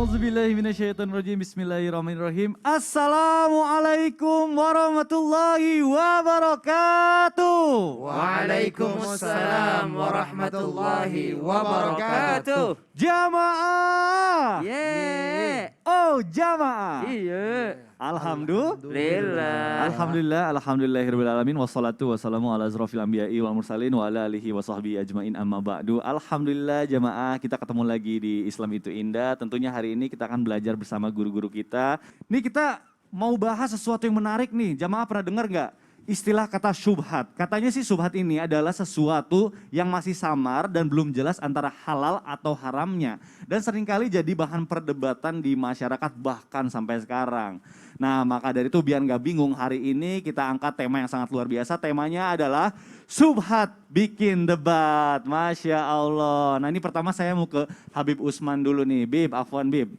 A'udzubillahi minasyaitonirrajim. Bismillahirrahmanirrahim. Assalamualaikum warahmatullahi wabarakatuh. Waalaikumsalam warahmatullahi wabarakatuh. Jamaah. Yeay. Oh, jamaah. Iya. Alhamdulillah. Alhamdulillahirrahmanirrahim. Wassalatu wassalamu ala asrofil anbiya'i wal mursalin wa ala alihi wa sahbihi ajmain amma ba'du. Alhamdulillah jamaah, kita ketemu lagi di Islam Itu Indah. Tentunya hari ini kita akan belajar bersama guru-guru kita. Nih kita mau bahas sesuatu yang menarik nih. Jamaah pernah dengar nggak istilah kata syubhat? Katanya sih syubhat ini adalah sesuatu yang masih samar dan belum jelas antara halal atau haramnya. Dan seringkali jadi bahan perdebatan di masyarakat bahkan sampai sekarang. Nah maka dari itu biar nggak bingung, hari ini kita angkat tema yang sangat luar biasa. Temanya adalah syubhat bikin debat. Masya Allah. Nah ini pertama saya mau ke Habib Usman dulu nih. Bib, afwan Bib.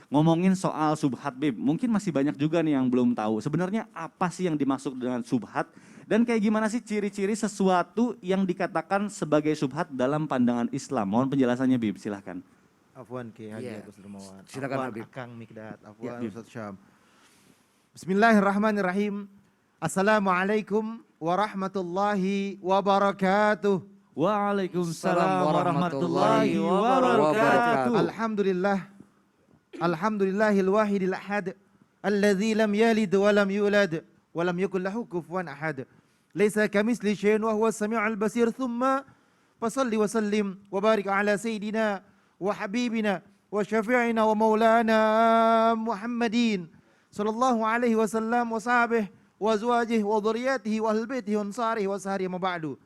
Ngomongin soal subhat Bib, mungkin masih banyak juga nih yang belum tahu. Sebenarnya apa sih yang dimaksud dengan subhat? Dan kayak gimana sih ciri-ciri sesuatu yang dikatakan sebagai subhat dalam pandangan Islam? Mohon penjelasannya Bib, silahkan. Afwan Ki Haji Agus Dermawan. Silakan, Afwan Habib. Akang Mikdad. Afwan Ya, Ustaz Syam. Bismillahirrahmanirrahim. Assalamualaikum warahmatullahi wabarakatuh. Waalaikumsalam warahmatullahi wabarakatuh. Alhamdulillah. Alhamdulillahil wahidil ahad. Alladzi lam yalid wa lam yulad wa lam yakul lahu kufuwan ahad. Laisa kamitsli syai'un wa huwas samiul basir. Tsumma fasalli wa sallim wa barik ala sayyidina wa habibina wa syafi'ina wa maulana Muhammadin sallallahu alaihi wasallam wa sahbihi wa azwajihi wa dhurriyyatihi wa ahli baitihi wa ansarihi wa sahari ma ba'du.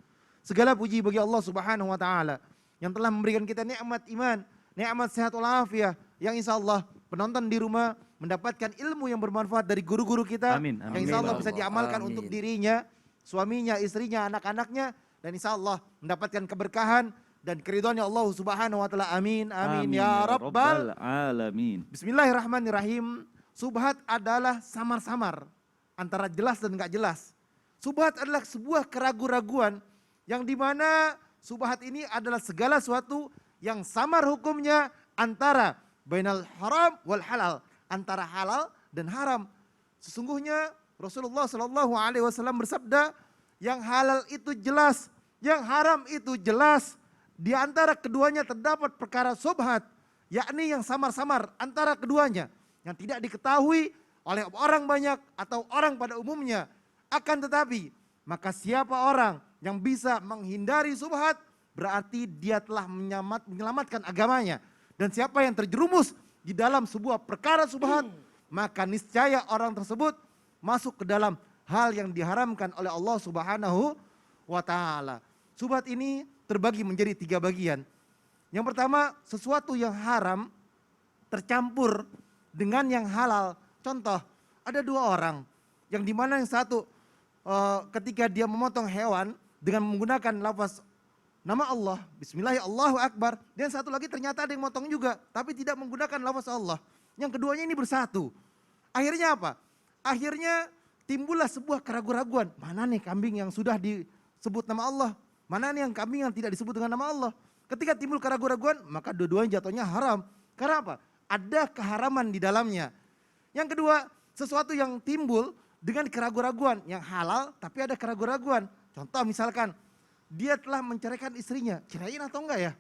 Segala puji bagi Allah Subhanahu wa taala yang telah memberikan kita nikmat iman, nikmat sehat walafiat, yang insyaallah penonton di rumah mendapatkan ilmu yang bermanfaat dari guru-guru kita. Amin, amin. Yang insyaallah bisa Amin. diamalkan Amin. untuk dirinya, suaminya, istrinya, anak-anaknya, dan insyaallah mendapatkan keberkahan dan keridhaannya Allah Subhanahu wa taala. Amin, amin, ya rabbal alamin. Bismillahirrahmanirrahim. Subhat adalah samar-samar antara jelas dan enggak jelas. Subhat adalah sebuah keraguan-raguan yang dimana subhat ini adalah segala sesuatu yang samar hukumnya antara bainal haram wal halal, antara halal dan haram. Sesungguhnya Rasulullah Shallallahu Alaihi Wasallam bersabda, yang halal itu jelas, yang haram itu jelas. Di antara keduanya terdapat perkara subhat, yakni yang samar-samar antara keduanya, yang tidak diketahui oleh orang banyak atau orang pada umumnya. Akan tetapi, maka siapa orang yang bisa menghindari subhat, berarti dia telah menyelamatkan agamanya. Dan siapa yang terjerumus di dalam sebuah perkara subhat, maka niscaya orang tersebut masuk ke dalam hal yang diharamkan oleh Allah Subhanahu wa taala. Subhat ini terbagi menjadi 3 bagian. Yang pertama, sesuatu yang haram tercampur dengan yang halal. Contoh, ada 2 orang yang dimana yang satu ketika dia memotong hewan dengan menggunakan lafaz nama Allah, bismillah, Allahu Akbar. Dan satu lagi ternyata ada yang motong juga, tapi tidak menggunakan lafaz Allah. Yang keduanya ini bersatu. Akhirnya apa? Akhirnya timbullah sebuah keraguan-raguan. Mana nih kambing yang sudah disebut nama Allah? Mana nih yang kambing yang tidak disebut dengan nama Allah? Ketika timbul keraguan-raguan, maka dua-duanya jatuhnya haram. Karena apa? Ada keharaman di dalamnya. Yang kedua, sesuatu yang timbul dengan keraguan-raguan. Yang halal tapi ada keraguan-raguan. Contoh misalkan, dia telah menceraikan istrinya, ceraiin atau enggak ya?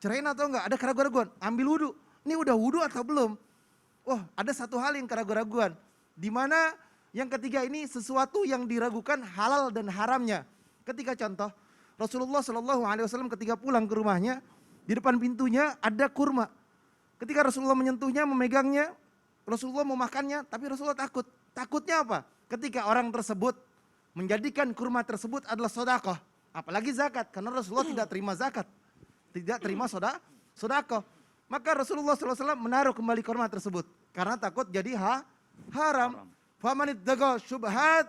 Ceraiin atau enggak? Ada keraguan-raguan, ambil wudhu. Ini udah wudhu atau belum? Oh, ada satu hal yang keraguan-raguan. Di mana yang ketiga ini sesuatu yang diragukan halal dan haramnya. Ketika contoh, Rasulullah Shallallahu Alaihi Wasallam ketika pulang ke rumahnya, di depan pintunya ada kurma. Ketika Rasulullah menyentuhnya, memegangnya, Rasulullah mau makannya, tapi Rasulullah takut. Takutnya apa? Ketika orang tersebut menjadikan kurma tersebut adalah sedekah. Apalagi zakat, karena Rasulullah tidak terima zakat, tidak terima sedekah. Maka Rasulullah SAW menaruh kembali kurma tersebut karena takut jadi haram. Faman ittaqa syubhat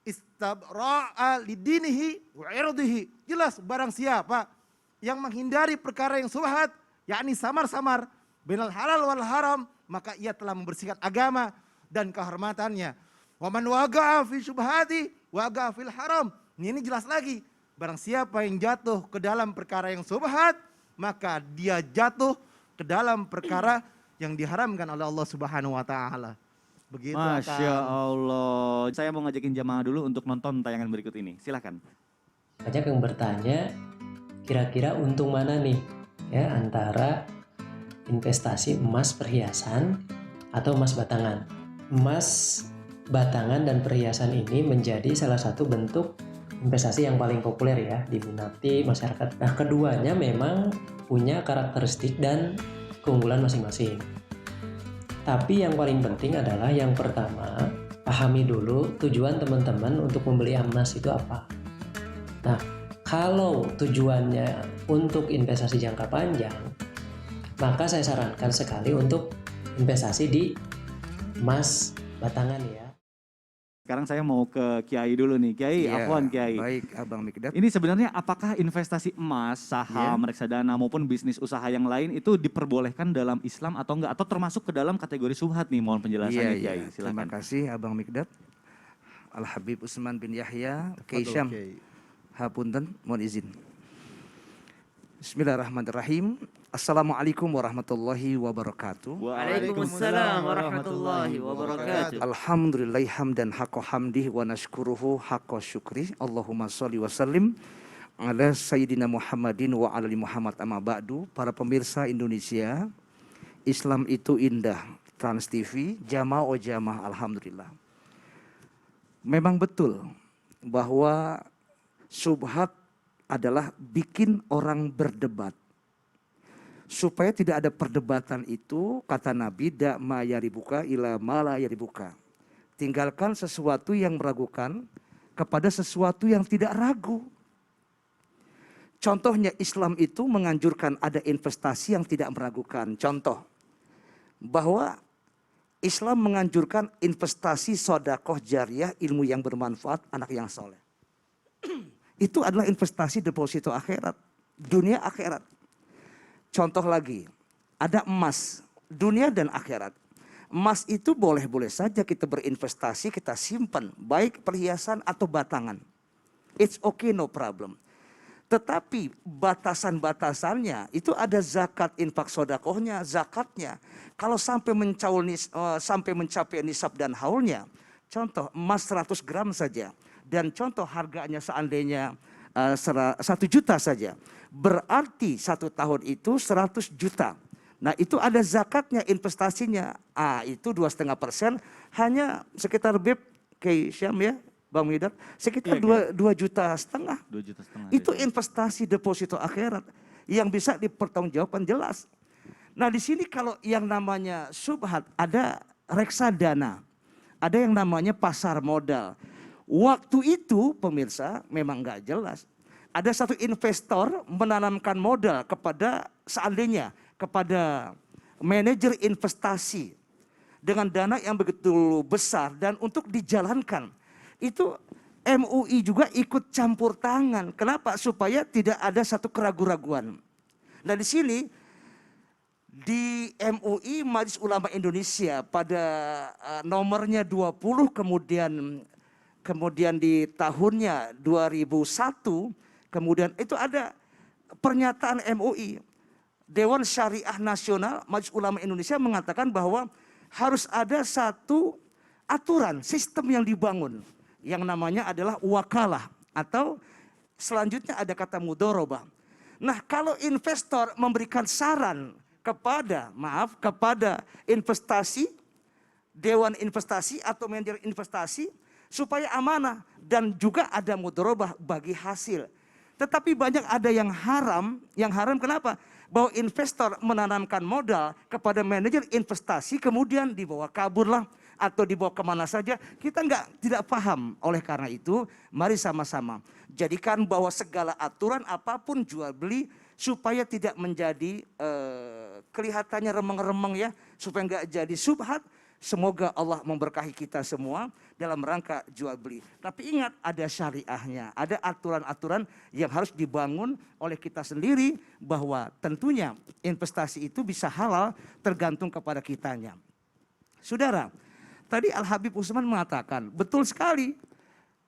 istabra'a lidinihi wa irdihi. Jelas barang siapa yang menghindari perkara yang subhat, yakni samar-samar bainal halal wal haram, maka ia telah membersihkan agama dan kehormatannya. Wa man waqa'a fi syubhati waqa'a fil haram. Ini jelas lagi. Barang siapa yang jatuh ke dalam perkara yang subhat, maka dia jatuh ke dalam perkara yang diharamkan oleh Allah Subhanahu wa taala. Begitu Masya Akang. Allah. Saya mau ngajakin jamaah dulu untuk nonton tayangan berikut ini. Silahkan. Banyak yang bertanya, kira-kira untung mana nih ya antara investasi emas perhiasan atau emas batangan. Emas batangan dan perhiasan ini menjadi salah satu bentuk investasi yang paling populer ya, diminati masyarakat. Nah, keduanya memang punya karakteristik dan keunggulan masing-masing. Tapi yang paling penting adalah yang pertama, pahami dulu tujuan teman-teman untuk membeli emas itu apa. Nah, kalau tujuannya untuk investasi jangka panjang, maka saya sarankan sekali untuk investasi di emas batangan ya. Sekarang saya mau ke Kiai dulu nih. Kiai, Iya, afwan Kiai. Baik, Abang Mikdad. Ini sebenarnya apakah investasi emas, saham, reksadana maupun bisnis usaha yang lain itu diperbolehkan dalam Islam atau enggak? Atau termasuk ke dalam kategori subhat nih? Mohon penjelasannya Kiai. Terima Silakan. kasih Abang Mikdad. Al-Habib Utsman bin Yahya, Fadol, Keisyam. Kiai. Hapunten, mohon izin. Bismillahirrahmanirrahim. Assalamualaikum warahmatullahi wabarakatuh. Waalaikumsalam warahmatullahi wabarakatuh. Alhamdulillahi hamdan haqqa hamdih wa nashkuruhu haqqa syukri. Allahumma sholli wa sallim ala sayyidina Muhammadin wa ala ali Muhammad amma ba'du. Para pemirsa Indonesia, Islam itu indah. Trans TV, jamaah o jamaah, alhamdulillah. Memang betul bahwa subhat adalah bikin orang berdebat. Supaya tidak ada perdebatan itu, kata Nabi, da ma yaribuka ila ma la yaribuka. Tinggalkan sesuatu yang meragukan kepada sesuatu yang tidak ragu. Contohnya Islam itu menganjurkan ada investasi yang tidak meragukan. Contoh, bahwa Islam menganjurkan investasi sodakoh jariah, ilmu yang bermanfaat, anak yang soleh. Itu adalah investasi deposito akhirat, dunia akhirat. Contoh lagi, ada emas, dunia dan akhirat. Emas itu boleh-boleh saja kita berinvestasi, kita simpan, baik perhiasan atau batangan. It's okay, no problem. Tetapi batasan-batasannya itu ada zakat, infak sodakohnya, zakatnya. Kalau sampai mencapai nisab dan haulnya, contoh emas 100 gram saja. Dan contoh harganya seandainya 1 juta saja. Berarti 1 tahun itu 100 juta. Nah itu ada zakatnya, investasinya. Itu 2,5%, hanya sekitar BEP kayak Syam ya, Bang Midar, sekitar 2,5 juta. 2,5 juta. Itu investasi deposito akhirat yang bisa dipertanggungjawabkan jelas. Nah di sini kalau yang namanya subhat, ada reksadana, ada yang namanya pasar modal. Waktu itu pemirsa memang nggak jelas. Ada satu investor menanamkan modal kepada seandainya kepada manajer investasi dengan dana yang begitu besar dan untuk dijalankan. Itu MUI juga ikut campur tangan. Kenapa? Supaya tidak ada satu keraguan-raguan. Nah di sini di MUI Majelis Ulama Indonesia pada nomornya 20 kemudian di tahunnya 2001 kemudian itu ada pernyataan MUI. Dewan Syariah Nasional Majelis Ulama Indonesia mengatakan bahwa harus ada satu aturan sistem yang dibangun yang namanya adalah wakalah atau selanjutnya ada kata mudharabah. Nah, kalau investor memberikan saran kepada investasi, dewan investasi atau manajer investasi supaya amanah dan juga ada mudharabah bagi hasil. Tetapi banyak ada yang haram kenapa? Bahwa investor menanamkan modal kepada manajer investasi kemudian dibawa kaburlah atau dibawa kemana saja. Kita tidak paham. Oleh karena itu mari sama-sama jadikan bahwa segala aturan apapun jual beli supaya tidak menjadi kelihatannya remeng-remeng ya. Supaya nggak jadi subhat. Semoga Allah memberkahi kita semua dalam rangka jual beli. Tapi ingat ada syariahnya, ada aturan-aturan yang harus dibangun oleh kita sendiri bahwa tentunya investasi itu bisa halal tergantung kepada kitanya. Saudara, tadi Al-Habib Utsman mengatakan, betul sekali.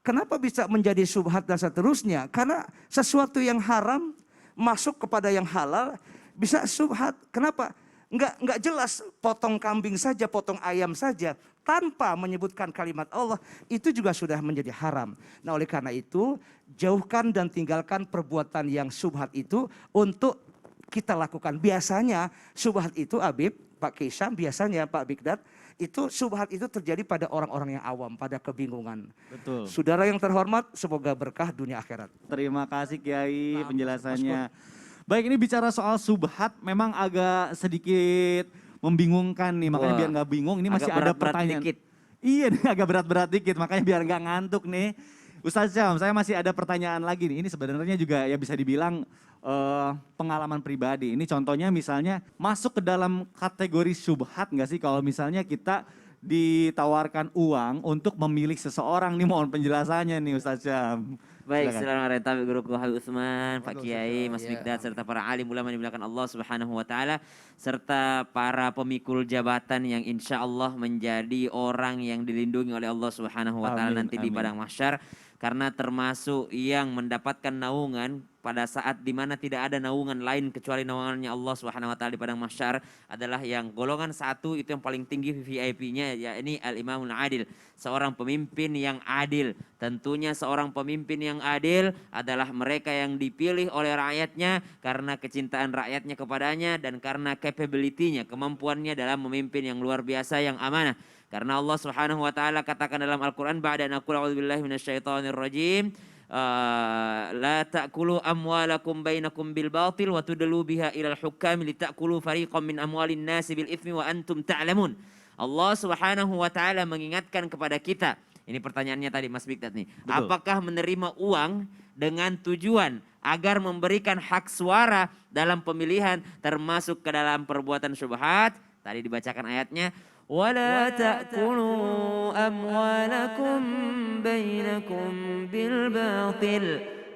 Kenapa bisa menjadi subhat dan seterusnya? Karena sesuatu yang haram masuk kepada yang halal bisa subhat. Kenapa? nggak jelas, potong kambing saja, potong ayam saja, tanpa menyebutkan kalimat Allah, itu juga sudah menjadi haram. Nah oleh karena itu, jauhkan dan tinggalkan perbuatan yang syubhat itu untuk kita lakukan. Biasanya syubhat itu, Habib, Pak Kisam, biasanya Pak Bigdat, itu syubhat itu terjadi pada orang-orang yang awam, pada kebingungan. Betul. Saudara yang terhormat, semoga berkah dunia akhirat. Terima kasih Kiai penjelasannya. Baik, ini bicara soal subhat memang agak sedikit membingungkan nih. Makanya Wah, biar nggak bingung, ini masih agak ada berat-berat pertanyaan. dikit. Iya, nih agak berat-berat dikit. Makanya biar nggak ngantuk nih. Ustaz Syam, saya masih ada pertanyaan lagi nih. Ini sebenarnya juga ya bisa dibilang pengalaman pribadi. Ini contohnya misalnya masuk ke dalam kategori subhat nggak sih kalau misalnya kita ditawarkan uang untuk memilih seseorang nih, mohon penjelasannya nih Ustaz Syam. Baik, Silakan. selamat datang guruku Habib Utsman, Pak Kiai, Mas Mikdad, serta para alim ulama yang dimuliakan Allah Subhanahu wa taala, serta para pemikul jabatan yang insya Allah menjadi orang yang dilindungi oleh Allah Subhanahu wa taala Amin, nanti di amin. padang mahsyar, karena termasuk yang mendapatkan naungan pada saat dimana tidak ada naungan lain kecuali naungannya Allah Subhanahu wa taala di padang mahsyar adalah yang golongan satu, itu yang paling tinggi VIP-nya, yakni al-imamul adil, seorang pemimpin yang adil. Tentunya seorang pemimpin yang adil adalah mereka yang dipilih oleh rakyatnya karena kecintaan rakyatnya kepadanya dan karena capability-nya, kemampuannya dalam memimpin yang luar biasa, yang amanah. Karena Allah Subhanahu wa taala katakan dalam Al-Qur'an, ba'da an aqul a'udzubillahi minasyaitonir rajim, la ta'kulu amwalakum bainakum bil batil wa tudlu biha ilal hukami litakulu fariqam min amwalin nasi bil itsmi wa antum ta'lamun. Allah Subhanahu wa taala mengingatkan kepada kita. Ini pertanyaannya tadi Mas Bigdat nih. Betul. Apakah menerima uang dengan tujuan agar memberikan hak suara dalam pemilihan termasuk ke dalam perbuatan syubhat? Tadi dibacakan ayatnya, ولا تأكلوا أموالكم بينكم بالباطل.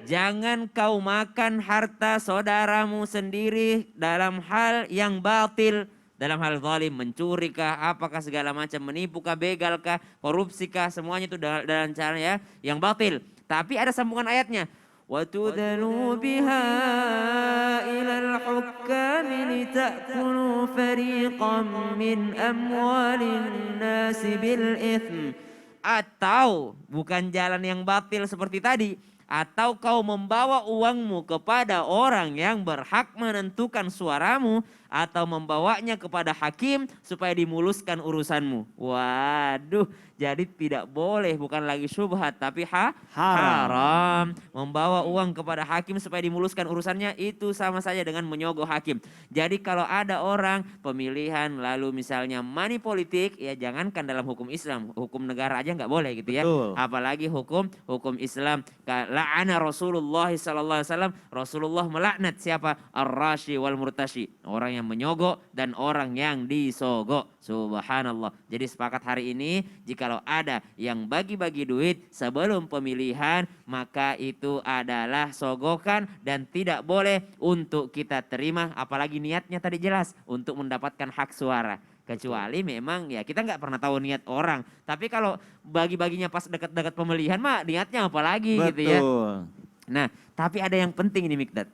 Jangan kau makan harta saudaramu sendiri dalam hal yang batil, dalam hal zalim, mencuri kah, apakah segala macam, menipu kah, begal kah, korupsi kah, semuanya itu dalam cara ya yang batil. Tapi ada sambungan ayatnya, وَتُدْلُوا بِهَا إِلَى الْحُكَّامِ لِتَأْكُلُوا فَرِيقًا مِنْ أَمْوَالِ النَّاسِ بِالْإِثْمِ. Atau bukan jalan yang batil seperti tadi, atau kau membawa uangmu kepada orang yang berhak menentukan suaramu, atau membawanya kepada hakim supaya dimuluskan urusanmu. Waduh, jadi tidak boleh, bukan lagi syubhat tapi haram. Membawa uang kepada hakim supaya dimuluskan urusannya itu sama saja dengan menyogok hakim. Jadi kalau ada orang pemilihan lalu misalnya money politik, ya jangankan dalam hukum Islam, hukum negara aja nggak boleh gitu ya. Betul. Apalagi hukum Islam. La'ana Rasulullah sallallahu alaihi wasallam, Rasulullah melaknat siapa? Ar-rashi wal murtashi, orang yang menyogok dan orang yang disogok. Subhanallah. Jadi sepakat hari ini, jikalau ada yang bagi-bagi duit sebelum pemilihan, maka itu adalah sogokan dan tidak boleh untuk kita terima, apalagi niatnya tadi jelas untuk mendapatkan hak suara. Kecuali memang ya kita nggak pernah tahu niat orang. Tapi kalau bagi-baginya pas dekat-dekat pemilihan mah niatnya apalagi gitu ya. Betul. Nah, tapi ada yang penting ini Mikdad.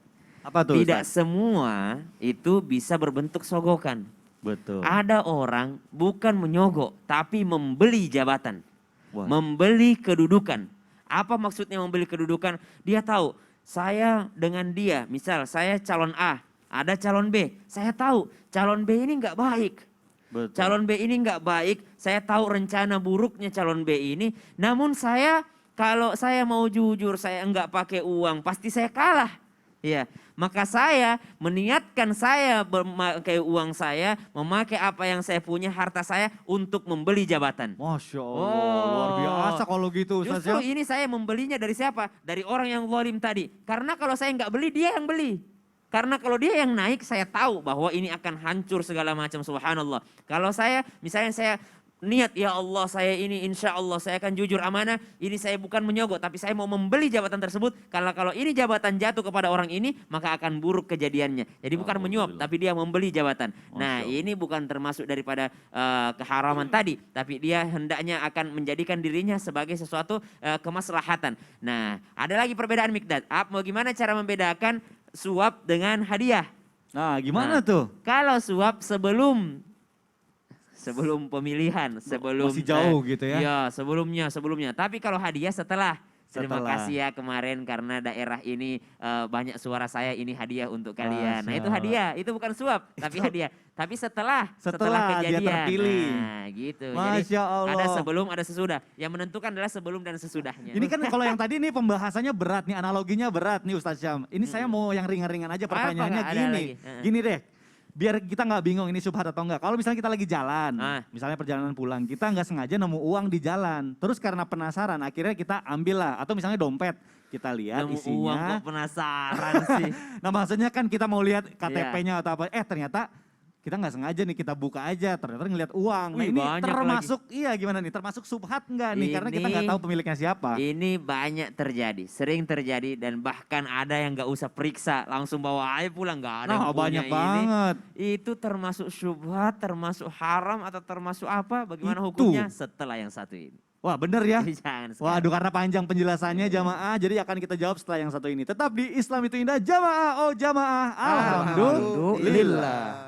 Apa tuh Tidak Ustaz? semua itu bisa berbentuk sogokan. Betul. Ada orang bukan menyogok tapi membeli jabatan. Wah. Membeli kedudukan. Apa maksudnya membeli kedudukan? Dia tahu saya dengan dia, misal saya calon A, ada calon B. Saya tahu calon B ini nggak baik. Betul. Calon B ini nggak baik, saya tahu rencana buruknya calon B ini. Namun saya, kalau saya mau jujur, saya nggak pakai uang, pasti saya kalah. Ya, maka saya meniatkan saya memakai uang saya, memakai apa yang saya punya, harta saya untuk membeli jabatan. Masya Allah, luar biasa kalau gitu Ustaz Justru ya. ini saya membelinya dari siapa? Dari orang yang zalim tadi. Karena kalau saya nggak beli, dia yang beli. Karena kalau dia yang naik, saya tahu bahwa ini akan hancur segala macam, subhanallah. Kalau saya, misalnya saya niat, ya Allah saya ini insya Allah saya akan jujur amanah, ini saya bukan menyogok, tapi saya mau membeli jabatan tersebut. Kalau ini jabatan jatuh kepada orang ini, maka akan buruk kejadiannya. Jadi bukan menyuap, tapi dia membeli jabatan. Nah ini bukan termasuk daripada keharaman tadi, tapi dia hendaknya akan menjadikan dirinya sebagai sesuatu kemaslahatan. Nah ada lagi perbedaan Mikdad. Bagaimana cara membedakan suap dengan hadiah? Nah, gimana Nah, tuh? Kalau suap sebelum pemilihan, sebelum Masih jauh gitu ya? Iya, sebelumnya. Tapi kalau hadiah setelah. Terima Setelah. kasih ya kemarin karena daerah ini banyak suara saya, ini hadiah untuk kalian. Nah, itu Masya hadiah, itu bukan suap, tapi hadiah. Tapi setelah Setelah dia kejadian. terpilih. Nah, gitu. Masya Allah. Ada sebelum, ada sesudah. Yang menentukan adalah sebelum dan sesudahnya. Ini kan kalau yang tadi nih pembahasannya berat nih, analoginya berat nih Ustaz Syam. Ini saya mau yang ringan-ringan aja pertanyaannya Apa, nggak ada gini. lagi? Gini deh, biar kita nggak bingung ini syubhat atau enggak. Kalau misalnya kita lagi jalan, misalnya perjalanan pulang, kita nggak sengaja nemu uang di jalan. Terus karena penasaran, akhirnya kita ambil lah. Atau misalnya dompet, kita lihat Nemu isinya. uang kok penasaran sih. Nah maksudnya kan kita mau lihat KTP-nya atau apa. Ternyata kita nggak sengaja nih kita buka aja. Ternyata ngeliat uang. Nah Wih, ini banyak termasuk, iya gimana nih? Termasuk syubhat nggak nih? Karena kita nggak tahu pemiliknya siapa. Ini banyak terjadi, sering terjadi dan bahkan ada yang nggak usah periksa, langsung bawa aja pulang, nggak ada Nah yang punya banyak ini. banget. Itu termasuk syubhat, termasuk haram atau termasuk apa? Bagaimana Itu. hukumnya setelah yang satu ini? Wah bener ya. Jangan sekarang. Waduh karena panjang penjelasannya jamaah, jadi akan kita jawab setelah yang satu ini. Tetap di Islam itu indah, jamaah, oh jamaah, alhamdulillah. Alhamdulillah.